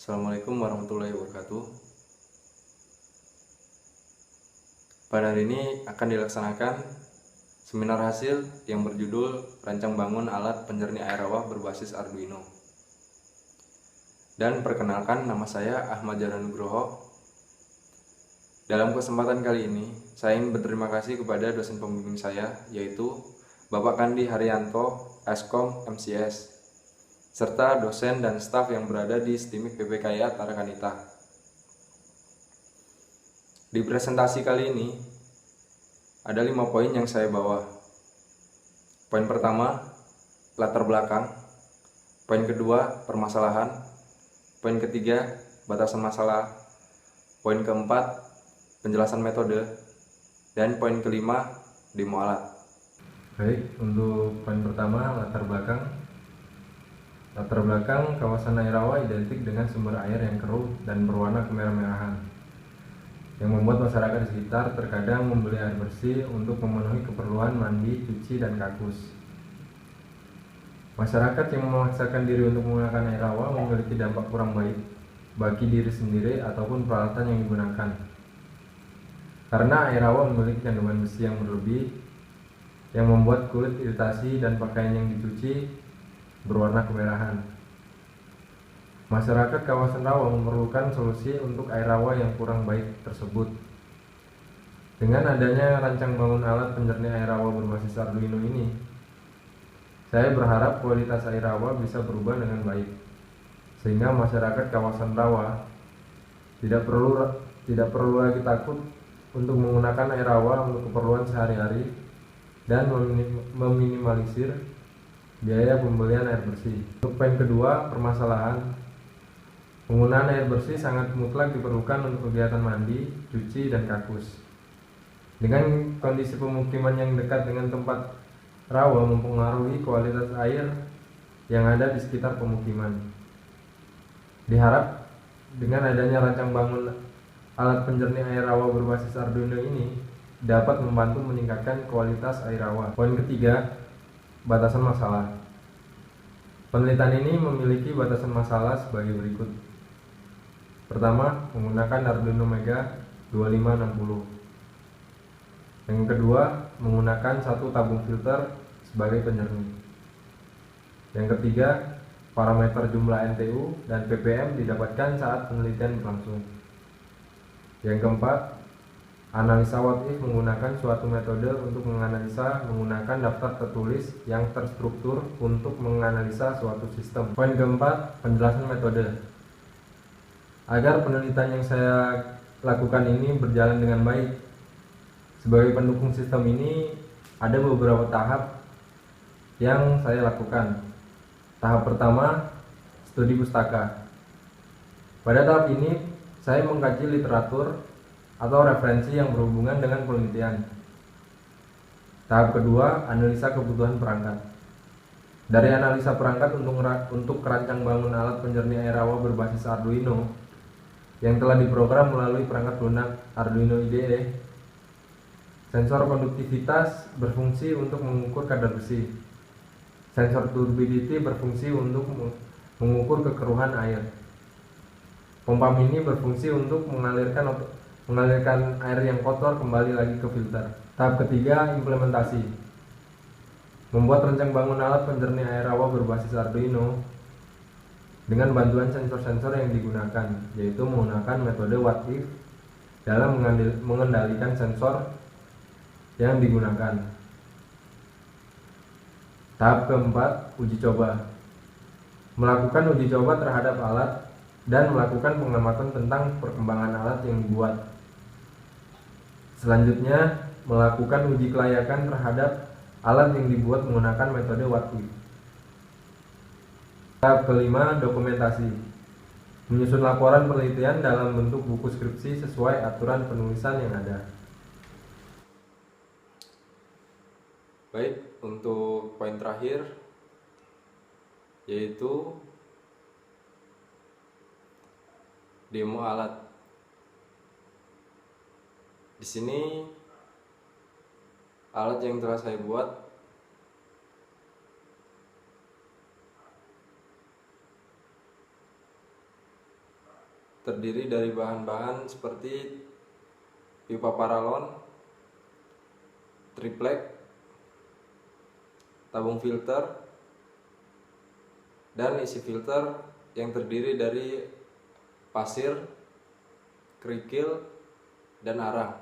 Assalamualaikum warahmatullahi wabarakatuh. Pada hari ini akan dilaksanakan seminar hasil yang berjudul Rancang Bangun Alat Penjernih Air Rawa Berbasis Arduino. Dan perkenalkan, nama saya Ahmad Jaran Nugroho. Dalam kesempatan kali ini, saya ingin berterima kasih kepada dosen pembimbing saya, yaitu Bapak Kandi Haryanto, Eskom MCS, serta dosen dan staf yang berada di STIMIK PPKIA Tarakanita. Di presentasi kali ini, ada 5 poin yang saya bawa. Poin pertama, latar belakang. Poin kedua, permasalahan. Poin ketiga, batasan masalah. Poin keempat, penjelasan metode. Dan poin kelima, demo alat. Baik, untuk poin pertama, latar belakang. Latar belakang kawasan air rawa identik dengan sumber air yang keruh dan berwarna kemerah-merahan, yang membuat masyarakat di sekitar terkadang membeli air bersih untuk memenuhi keperluan mandi, cuci, dan kakus. Masyarakat yang memaksakan diri untuk menggunakan air rawa memiliki dampak kurang baik bagi diri sendiri ataupun peralatan yang digunakan. Karena air rawa memiliki kandungan besi yang berlebih, yang membuat kulit iritasi dan pakaian yang dicuci berwarna kemerahan. Masyarakat kawasan rawa memerlukan solusi untuk air rawa yang kurang baik tersebut. Dengan adanya rancang bangun alat penjernih air rawa berbasis Arduino ini, saya berharap kualitas air rawa bisa berubah dengan baik, sehingga masyarakat kawasan rawa tidak perlu lagi takut untuk menggunakan air rawa untuk keperluan sehari-hari dan meminimalisir biaya pembelian air bersih. Untuk poin kedua, permasalahan. Penggunaan air bersih sangat mutlak diperlukan untuk kegiatan mandi, cuci, dan kakus. Dengan kondisi pemukiman yang dekat dengan tempat rawa mempengaruhi kualitas air yang ada di sekitar pemukiman. Diharap dengan adanya rancang bangun alat penjernih air rawa berbasis Arduino ini dapat membantu meningkatkan kualitas air rawa. Poin ketiga, batasan masalah. Penelitian ini memiliki batasan masalah sebagai berikut. Pertama, menggunakan Arduino Mega 2560. Yang kedua, menggunakan satu tabung filter sebagai penjernih. Yang ketiga, parameter jumlah NTU dan ppm didapatkan saat penelitian berlangsung. Yang keempat, analisa what if menggunakan suatu metode untuk menganalisa menggunakan daftar tertulis yang terstruktur untuk menganalisa suatu sistem. Poin keempat, penjelasan metode. Agar penelitian yang saya lakukan ini berjalan dengan baik, sebagai pendukung sistem ini ada beberapa tahap yang saya lakukan. Tahap pertama, studi pustaka. Pada tahap ini, saya mengkaji literatur atau referensi yang berhubungan dengan penelitian. Tahap kedua, analisa kebutuhan perangkat. Dari analisa perangkat untuk rancang bangun alat penjernih air rawa berbasis Arduino yang telah diprogram melalui perangkat lunak Arduino IDE, sensor konduktivitas berfungsi untuk mengukur kadar besi. Sensor turbidity berfungsi untuk mengukur kekeruhan air. Pompa mini berfungsi untuk mengalirkan air yang kotor kembali lagi ke filter. Tahap ketiga, implementasi. Membuat rancang bangun alat penjernih air rawa berbasis Arduino dengan bantuan sensor-sensor yang digunakan, yaitu menggunakan metode what if dalam mengendalikan sensor yang digunakan. Tahap keempat, uji coba. Melakukan uji coba terhadap alat dan melakukan pengamatan tentang perkembangan alat yang dibuat. Selanjutnya, melakukan uji kelayakan terhadap alat yang dibuat menggunakan metode what if. Tahap kelima, dokumentasi. Menyusun laporan penelitian dalam bentuk buku skripsi sesuai aturan penulisan yang ada. Baik, untuk poin terakhir yaitu demo alat. Di sini alat yang telah saya buat terdiri dari bahan-bahan seperti pipa paralon, triplek, tabung filter, dan isi filter yang terdiri dari pasir, kerikil, dan arang.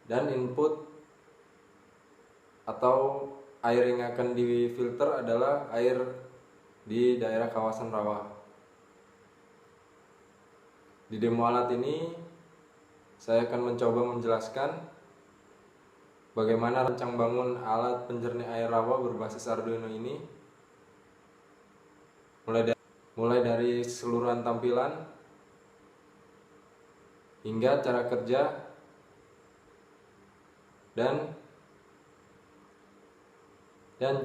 Dan input atau air yang akan difilter adalah air di daerah kawasan rawa. Di demo alat ini saya akan mencoba menjelaskan bagaimana rancang bangun alat penjernih air rawa berbasis Arduino ini, mulai dari keseluruhan tampilan hingga cara kerja dan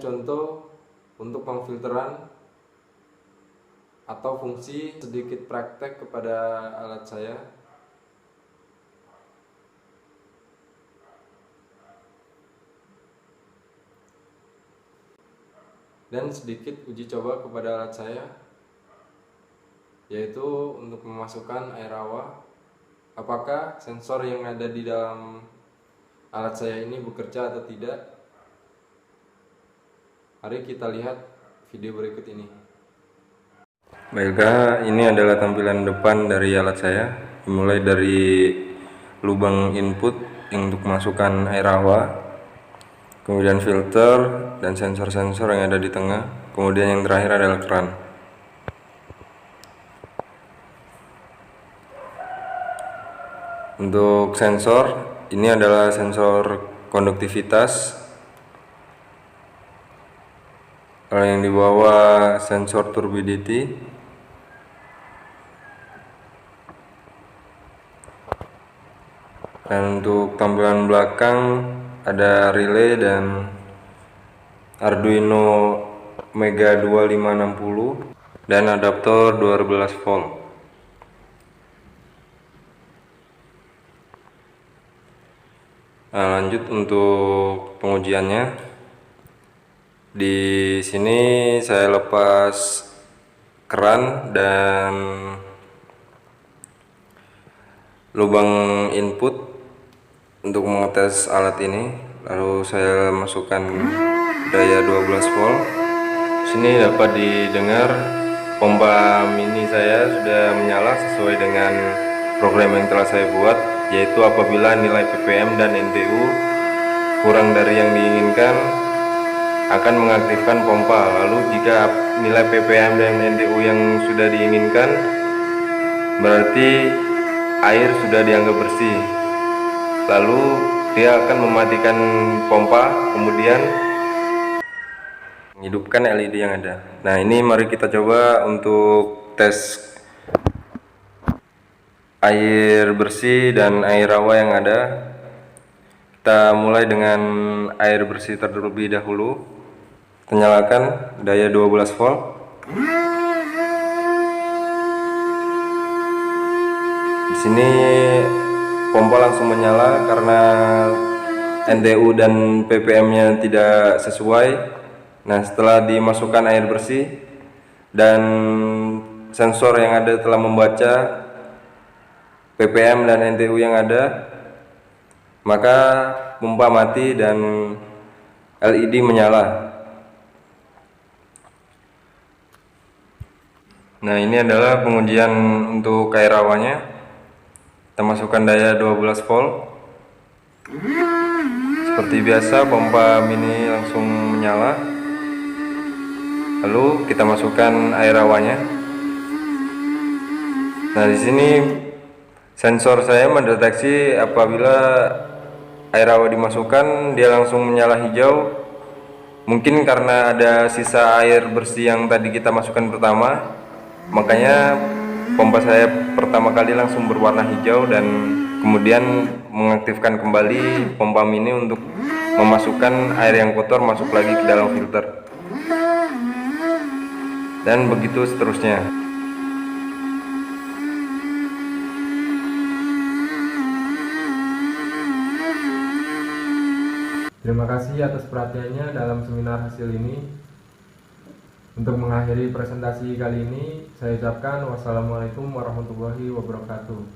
contoh untuk pemfilteran atau fungsi, sedikit praktek kepada alat saya. Dan sedikit uji coba kepada alat saya, yaitu untuk memasukkan air rawa. Apakah sensor yang ada di dalam alat saya ini bekerja atau tidak? Mari kita lihat video berikut ini. Baiklah, ini adalah tampilan depan dari alat saya. Dimulai dari lubang input untuk masukkan air rawa, kemudian filter dan sensor-sensor yang ada di tengah, kemudian yang terakhir adalah keran. Untuk sensor, ini adalah sensor konduktivitas. Kalau yang di bawah sensor turbidity. Dan untuk tampilan belakang ada relay dan Arduino Mega 2560 dan adaptor 12 volt. Nah, lanjut untuk pengujiannya. Di sini saya lepas keran dan lubang input untuk mengetes alat ini. Lalu saya masukkan daya 12 volt. Sini dapat didengar pompa mini saya sudah menyala sesuai dengan program yang telah saya buat, yaitu apabila nilai ppm dan NTU kurang dari yang diinginkan akan mengaktifkan pompa. Lalu jika nilai ppm dan NTU yang sudah diinginkan, berarti air sudah dianggap bersih. Lalu dia akan mematikan pompa, kemudian menghidupkan LED yang ada. Nah, ini mari kita coba untuk tes air bersih dan air rawa yang ada. Kita mulai dengan air bersih terlebih dahulu. Kita nyalakan daya 12 volt. Di sini pompa langsung menyala karena NTU dan ppm-nya tidak sesuai. Nah, setelah dimasukkan air bersih dan sensor yang ada telah membaca ppm dan NTU yang ada, maka pompa mati dan LED menyala. Nah, ini adalah pengujian untuk air rawanya. Kita masukkan daya 12 volt. Seperti biasa, pompa mini langsung menyala. Lalu kita masukkan air rawanya. Nah, di sini sensor saya mendeteksi apabila air rawa dimasukkan, dia langsung menyala hijau. Mungkin karena ada sisa air bersih yang tadi kita masukkan pertama, makanya pompa saya pertama kali langsung berwarna hijau dan kemudian mengaktifkan kembali pompa mini untuk memasukkan air yang kotor masuk lagi ke dalam filter. Dan begitu seterusnya. Terima kasih atas perhatiannya dalam seminar hasil ini. Untuk mengakhiri presentasi kali ini, saya ucapkan wassalamualaikum warahmatullahi wabarakatuh.